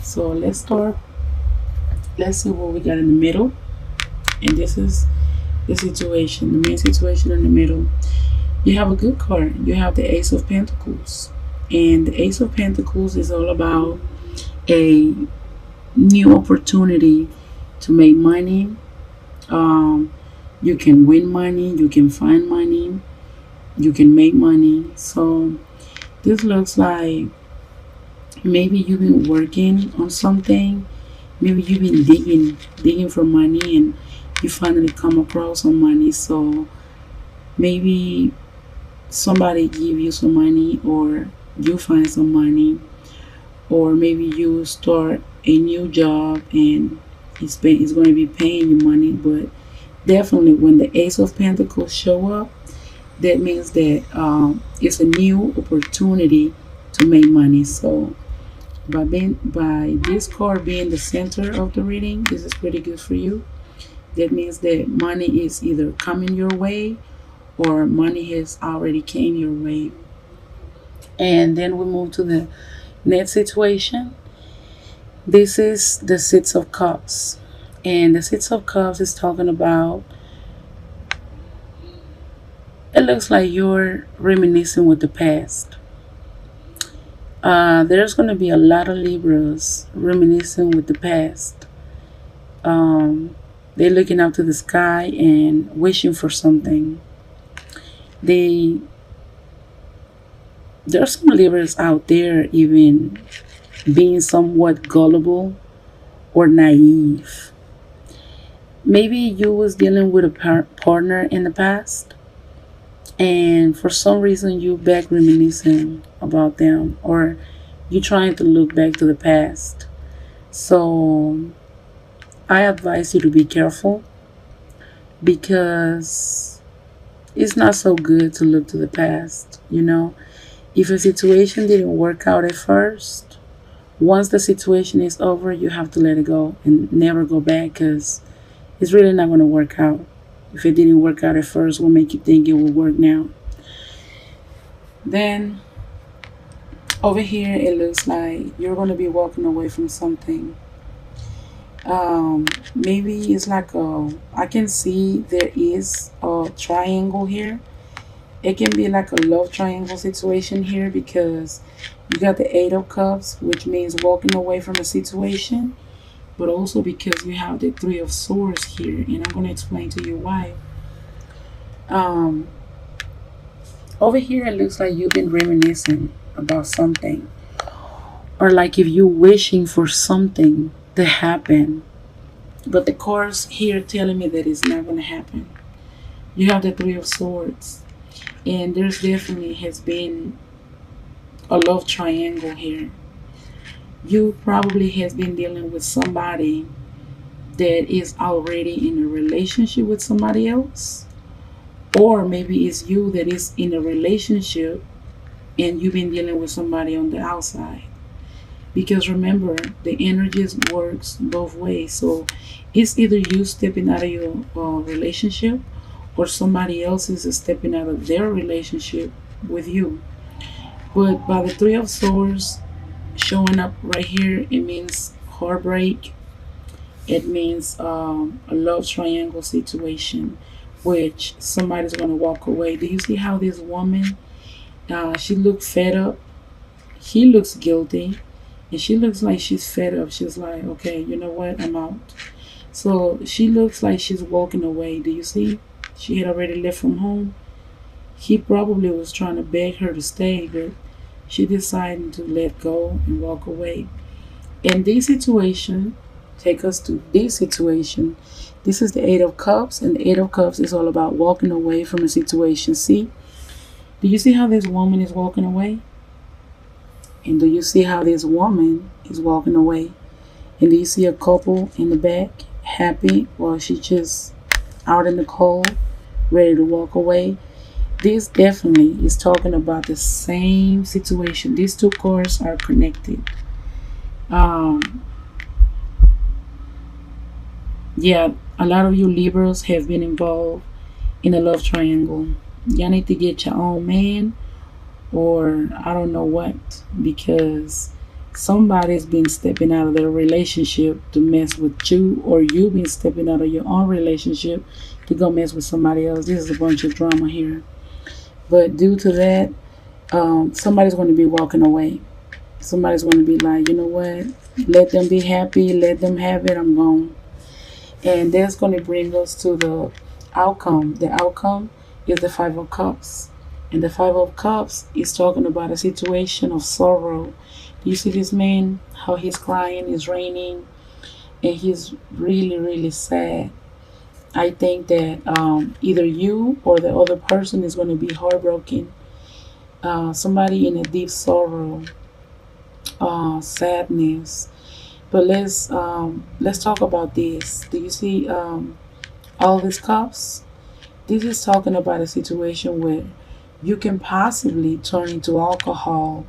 So let's start. Let's see what we got in the middle. And this is the situation, the main situation in the middle. You have a good card. You have the Ace of Pentacles. And the Ace of Pentacles is all about a new opportunity to make money. Um, you can win money, you can find money, you can make money. So this looks like maybe you've been working on something. Maybe you've been digging for money, and you finally come across some money. So maybe somebody give you some money, or you find some money, or maybe you start a new job and it's going to be paying you money. But definitely when the Ace of Pentacles show up, that means that it's a new opportunity to make money. So by this card being the center of the reading, this is pretty good for you. That means that money is either coming your way, or money has already came your way. And then we move to the next situation. This is the Six of Cups. And the Six of Cups is talking about, it looks like you're reminiscing with the past. There's going to be a lot of Libras reminiscing with the past. They're looking up to the sky and wishing for something. There's some Libras out there even being somewhat gullible or naive. Maybe you was dealing with a partner in the past, and for some reason you back reminiscing about them, or you trying to look back to the past. So I advise you to be careful, because it's not so good to look to the past. If a situation didn't work out at first, once the situation is over, you have to let it go and never go back, because it's really not going to work out. If it didn't work out at first, what make you think it will work now? Then over here, it looks like you're going to be walking away from something. Maybe it's like I can see there is a triangle here. It can be like a love triangle situation here, because you got the Eight of Cups, which means walking away from a situation, but also because you have the Three of Swords here, and I'm going to explain to you why. Over here, it looks like you've been reminiscing about something, or like if you're wishing for something to happen, but the cards here telling me that it's not going to happen. You have the Three of Swords, and there's definitely has been a love triangle here. You probably has been dealing with somebody that is already in a relationship with somebody else, or maybe it's you that is in a relationship and you've been dealing with somebody on the outside. Because remember, the energies works both ways. So it's either you stepping out of your relationship, or somebody else is stepping out of their relationship with you. But by the Three of Swords showing up right here, it means heartbreak. It means a love triangle situation, which somebody's going to walk away. Do you see how this woman, she looks fed up? He looks guilty, and she looks like she's fed up. She's like, okay, you know what, I'm out. So she looks like she's walking away. Do you see? She had already left from home. He probably was trying to beg her to stay, but she decided to let go and walk away. In this situation, take us to this situation. This is the Eight of Cups, and the Eight of Cups is all about walking away from a situation. See? Do you see how this woman is walking away? And do you see how this woman is walking away? And do you see a couple in the back happy, while she just out in the cold, ready to walk away? This definitely is talking about the same situation. These two cards are connected. Yeah, a lot of you Libras have been involved in a love triangle. Y'all need to get your own man, or I don't know what, because Somebody's been stepping out of their relationship to mess with you, or you've been stepping out of your own relationship to go mess with somebody else. This is a bunch of drama here. But due to that, somebody's going to be walking away. Somebody's going to be like, you know what? Let them be happy. Let them have it. I'm gone. And that's going to bring us to the outcome. The outcome is the Five of Cups. And the Five of Cups is talking about a situation of sorrow. Do you see this man? How he's crying, it's raining, and he's really, really sad. I think that either you or the other person is going to be heartbroken. Somebody in a deep sorrow, sadness. But let's talk about this. Do you see all these cups? This is talking about a situation where you can possibly turn into alcohol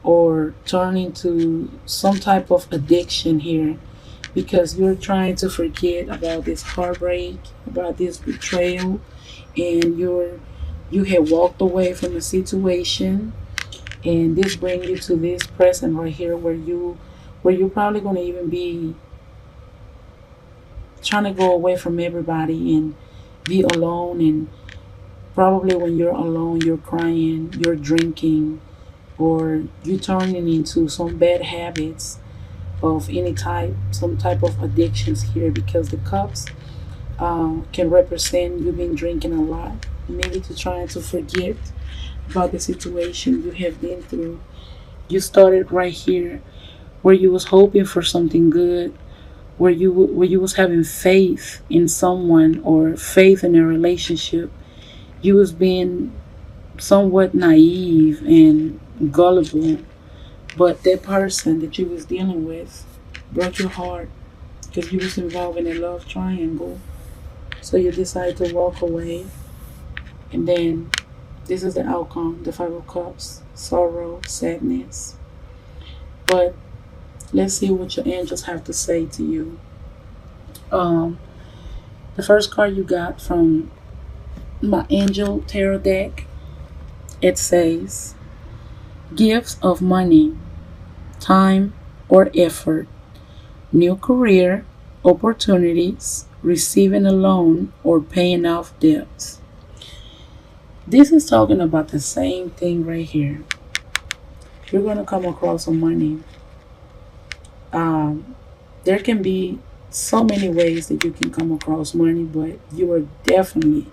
or turn into some type of addiction here because you're trying to forget about this heartbreak, about this betrayal, and you have walked away from the situation, and this brings you to this present right here where you're probably going to even be trying to go away from everybody and be alone. And probably when you're alone, you're crying, you're drinking, or you turning into some bad habits of any type, some type of addictions here, because the cups can represent you been drinking a lot, maybe to trying to forget about the situation you have been through. You started right here where you was hoping for something good, where you was having faith in someone or faith in a relationship. You was being somewhat naive and gullible, but that person that you was dealing with broke your heart because you was involved in a love triangle. So you decided to walk away, and then this is the outcome: the Five of Cups, sorrow, sadness. But let's see what your angels have to say to you. Um, the first card you got from my angel tarot deck, it says gifts of money, time, or effort, new career opportunities, receiving a loan, or paying off debts. This is talking about the same thing right here. You're going to come across some money. There can be so many ways that you can come across money, but you are definitely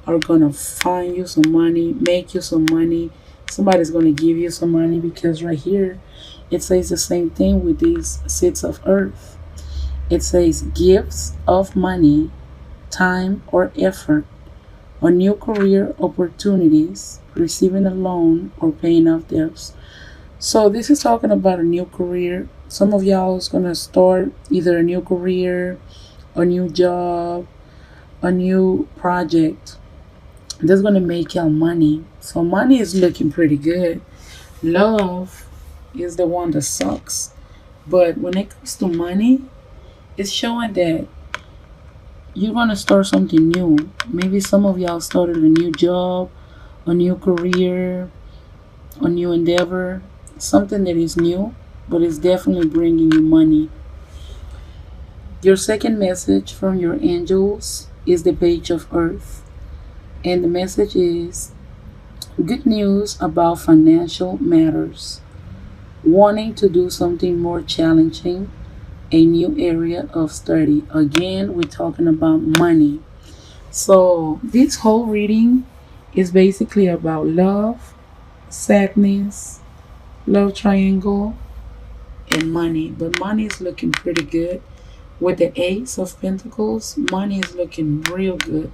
are gonna find you some money, make you some money. Somebody's gonna give you some money, because right here it says the same thing with these seeds of earth. It says gifts of money, time or effort, or new career opportunities, receiving a loan, or paying off debts. So this is talking about a new career. Some of y'all is gonna start either a new career, a new job, a new project that's gonna make y'all money. So money is looking pretty good. Love is the one that sucks. But when it comes to money, it's showing that you're gonna start something new. Maybe some of y'all started a new job, a new career, a new endeavor, something that is new, but it's definitely bringing you money. Your second message from your angels is the Page of Earth. And the message is good news about financial matters, wanting to do something more challenging, a new area of study. Again, we're talking about money. So, this whole reading is basically about love, sadness, love triangle, and money. But money is looking pretty good. With the Ace of Pentacles, money is looking real good.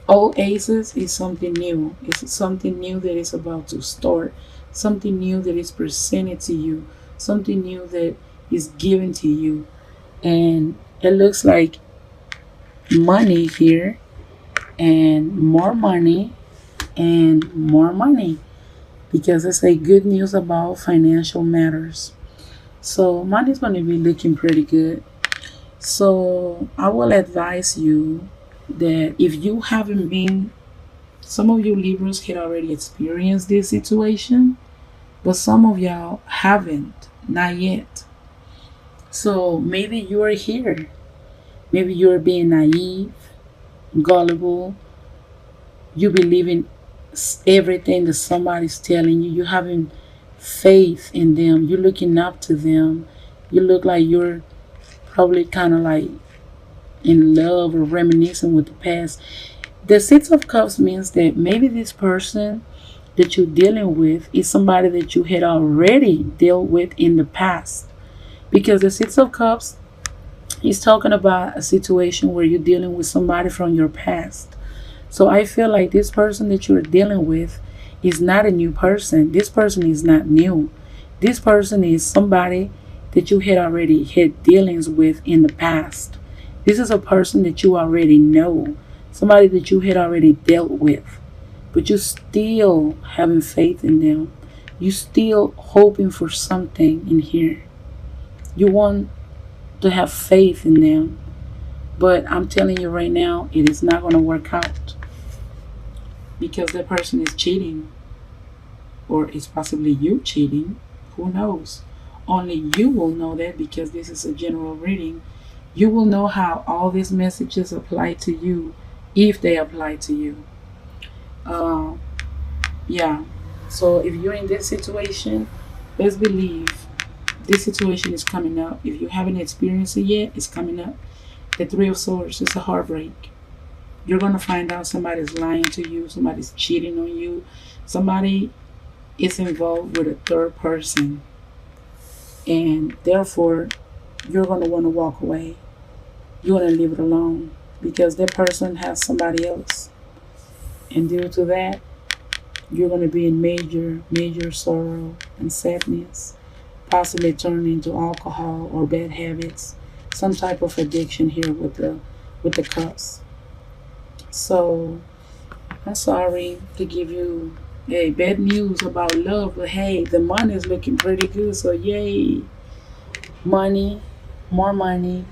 All aces is something new. It's something new that is about to start. Something new that is presented to you. Something new that is given to you. And it looks like money here, and more money, and more money, because it's a good news about financial matters. So money is going to be looking pretty good. So I will advise you that if you haven't been, some of you Libras had already experienced this situation, but some of y'all haven't, not yet. So maybe you are here. Maybe you're being naive, gullible. You believe in everything that somebody's telling you. You're having faith in them. You're looking up to them. You look like you're probably kind of like in love or reminiscing with the past. The Six of Cups means that maybe this person that you're dealing with is somebody that you had already dealt with in the past. Because the Six of Cups is talking about a situation where you're dealing with somebody from your past. So I feel like this person that you're dealing with is not a new person. This person is not new. This person is somebody that you had already had dealings with in the past. This is a person that you already know, somebody that you had already dealt with, but you still having faith in them. You still hoping for something in here. You want to have faith in them, but I'm telling you right now, it is not going to work out because that person is cheating, or it's possibly you cheating. Who knows? Only you will know that because this is a general reading. You will know how all these messages apply to you if they apply to you. Uh, yeah. So if you're in this situation, let's believe this situation is coming up. If you haven't experienced it yet, it's coming up. The Three of Swords is a heartbreak. You're going to find out somebody's lying to you, somebody's cheating on you, somebody is involved with a third person, and therefore you're going to want to walk away. You want to leave it alone because that person has somebody else, and due to that, you're going to be in major sorrow and sadness, possibly turn into alcohol or bad habits, some type of addiction here with the cups. So I'm sorry to give you bad news about love, but hey, the money is looking pretty good. So yay, money, more money,